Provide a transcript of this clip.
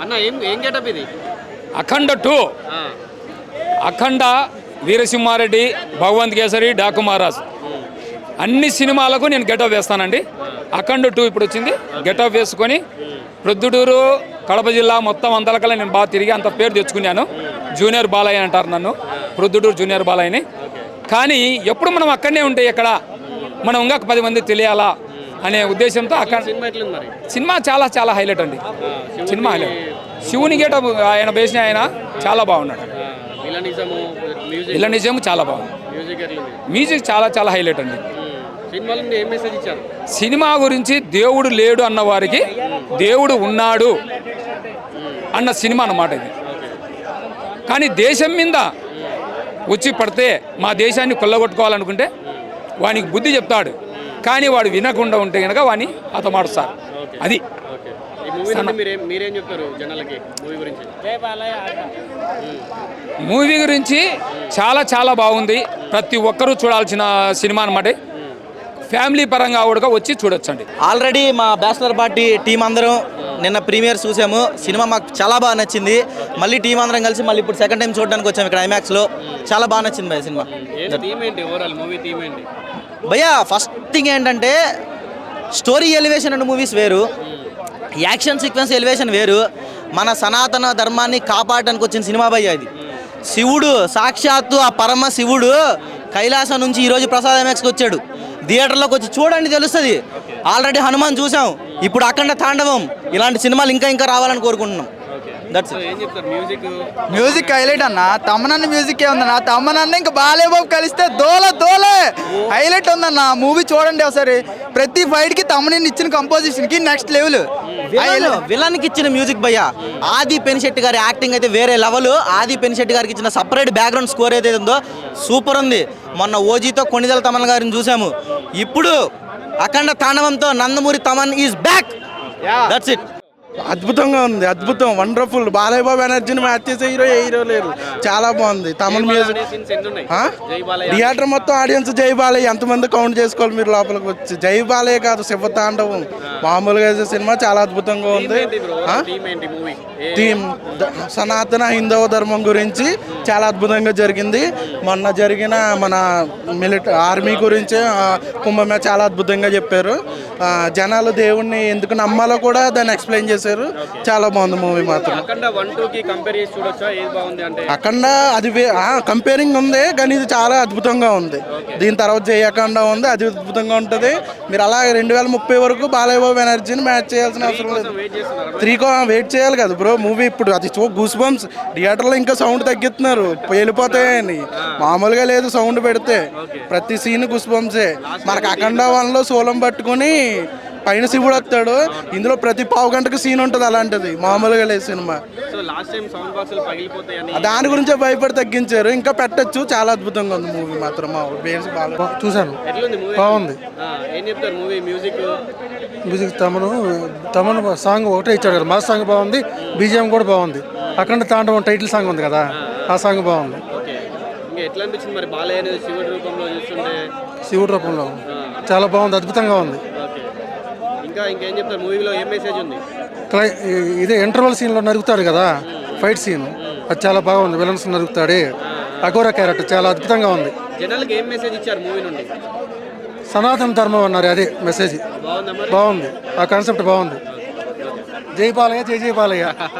అన్న ఏం గెటప్ ఇది? అఖండ 2, అఖండ, వీరసింహారెడ్డి, భగవంత్ కేసరి, డాకు మహారాజ్ అన్ని సినిమాలకు నేను గెటప్ వేస్తానండి. అఖండ 2 ఇప్పుడు వచ్చింది. గెటప్ వేసుకొని ప్రొద్దుటూరు, కడప జిల్లా మొత్తం అందరికల్లా నేను బాగా తిరిగి అంత పేరు తెచ్చుకున్నాను. జూనియర్ బాలయ్య అంటారు నన్ను, ప్రొద్దుటూరు జూనియర్ బాలయ్యని. కానీ ఎప్పుడు మనం అక్కడనే ఉంటే ఇక్కడ మనం ఇంకా 10 మంది తెలియాలా అనే ఉద్దేశంతో అక్కడ సినిమా చాలా చాలా హైలైట్ అండి. Cinema highlight. శివుని గేటప్ ఆయన వేసిన ఆయన చాలా బాగున్నాడు. విలనిజం చాలా బాగుంది. మ్యూజిక్ చాలా చాలా హైలైట్ అండి. సినిమా గురించి దేవుడు లేడు అన్న వారికి దేవుడు ఉన్నాడు అన్న సినిమా అన్నమాట ఇది. కానీ దేశం మీద వచ్చి పడితే మా దేశాన్ని కొల్లగొట్టుకోవాలనుకుంటే వానికి బుద్ధి చెప్తాడు. కానీ వాడు వినకుండా ఉంటే కనుక వాడిని హతమారుస్తారు. అది మూవీ గురించి చాలా చాలా బాగుంది. ప్రతి ఒక్కరూ చూడాల్సిన సినిమా అన్నమాట. ఫ్యామిలీ పరంగా కూడా వచ్చి చూడొచ్చండి. ఆల్రెడీ మా బ్యాచిలర్ పార్టీ టీం అందరం నిన్న ప్రీమియర్ చూసాము. సినిమా మాకు చాలా బాగా నచ్చింది. మళ్ళీ టీం అందరం కలిసి మళ్ళీ ఇప్పుడు సెకండ్ టైం చూడడానికి వచ్చాము ఇక్కడ ఐమాక్స్లో. చాలా బాగా నచ్చింది భయ్య సినిమా. భయ్యా ఫస్ట్ థింగ్ ఏంటంటే స్టోరీ ఎలివేషన్ అండ్ మూవీస్ వేరు, యాక్షన్ సీక్వెన్స్ ఎలివేషన్ వేరు. మన సనాతన ధర్మాన్ని కాపాడడానికి వచ్చిన సినిమా భయ్యా ఇది. శివుడు సాక్షాత్తు ఆ పరమ శివుడు కైలాసం నుంచి ఈరోజు ప్రసాద్ ఐమాక్స్కి వచ్చాడు. థియేటర్లోకి వచ్చి చూడండి తెలుస్తుంది. ఆల్రెడీ హనుమాన్ చూసాం, ఇప్పుడు అఖండ తాండవం. ఇలాంటి సినిమాలు ఇంకా ఇంకా రావాలని కోరుకుంటున్నాం. మ్యూజిక్ హైలైట్ అన్న. తమ్మనన్న మ్యూజిక్ ఉందన్న. తమ్మనన్న ఇంకా బాలేబాబు కలిస్తే దోలే హైలైట్ ఉందన్న. మూవీ చూడండి ఒకసారి. ప్రతి ఫైట్ కి తమ్మనన్న ఇచ్చిన కంపోజిషన్ కి నెక్స్ట్ లెవెల్. విలన్ కి ఇచ్చిన మ్యూజిక్ భయ్యా. ఆది పెనిశెట్టి గారి యాక్టింగ్ అయితే వేరే లెవెల్. ఆది పెనిశెట్టి గారికి ఇచ్చిన సపరేట్ బ్యాక్గ్రౌండ్ స్కోర్ ఏదైతే ఉందో సూపర్ ఉంది. మొన్న ఓజీతో కొణిదెల తమన్ గారిని చూసాము. ఇప్పుడు అఖండ తాండవంతో Nandamuri Thaman is back. That's it. అద్భుతంగా ఉంది. అద్భుతం, వండర్ఫుల్. బాలయ్య బాబు ఎనర్జీని మ్యాచ్ చేసే హీరో లేరు. చాలా బాగుంది. తమన్ మ్యూజిక్. థియేటర్ మొత్తం ఆడియన్స్ జై బాలయ్య. ఎంతమంది కౌంట్ చేసుకోవాలి మీరు లోపలికి వచ్చి. జై బాలయ్య కాదు, శివతాండవం. మామూలుగా సినిమా చాలా అద్భుతంగా ఉంది. థీమ్ సనాతన హిందవ ధర్మం గురించి చాలా అద్భుతంగా జరిగింది. మొన్న జరిగిన మన ఆర్మీ గురించి కుంభమేళ చాలా అద్భుతంగా చెప్పారు. జనాలు దేవుణ్ణి ఎందుకు నమ్మాలో కూడా దాన్ని ఎక్స్ప్లెయిన్ చేశారు. చాలా బాగుంది మూవీ మాత్రం. అఖండ అది కంపేరింగ్ ఉంది, కానీ ఇది చాలా అద్భుతంగా ఉంది. దీని తర్వాత జై అఖండ ఉంది, అది అద్భుతంగా ఉంటుంది. మీరు అలా 2030 వరకు బాలయ్య బాబు ఎనర్జీని మ్యాచ్ చేయాల్సిన అవసరం లేదు. 3 వెయిట్ చేయాలి కదా బ్రో. మూవీ ఇప్పుడు అది గూస్ బంప్స్. థియేటర్లో ఇంకా సౌండ్ తగ్గిస్తున్నారు, వెళ్ళిపోతాయని. మామూలుగా లేదు సౌండ్ పెడితే. ప్రతి సీన్ గూస్ బంప్సే. మనకు అఖండ 1లో సోలం పట్టుకుని పైన శివుడు వస్తాడు. ఇందులో ప్రతి పావు గంటకు సీన్ ఉంటుంది. అలాంటిది మామూలుగా లేదు సినిమా. దాని గురించే భయపడి తగ్గించారు. ఇంకా పెట్టచ్చు. చాలా అద్భుతంగా ఉంది మూవీ మాత్రం. చూసాను, బాగుంది. మ్యూజిక్ తమను సాంగ్ ఒకటే ఇచ్చాడు కదా, మాస్ సాంగ్ బాగుంది. బీజిఎం కూడా బాగుంది. అఖండ తాండవం టైటిల్ సాంగ్ ఉంది కదా, ఆ సాంగ్ బాగుంది. శివుడు రూపంలో చాలా బాగుంది, అద్భుతంగా ఉంది. ఇదే ఇంటర్వల్ సీన్లో నరుగుతాడు కదా, ఫైట్ సీన్, అది చాలా బాగుంది. విలన్స్ నరుగుతాడే, అఘోరా క్యారెక్టర్ చాలా అద్భుతంగా ఉంది. సనాతన ధర్మం అన్నారు, అదే మెసేజ్ బాగుంది. ఆ కాన్సెప్ట్ బాగుంది. జై బాలయ్య, జై జై బాలయ్య.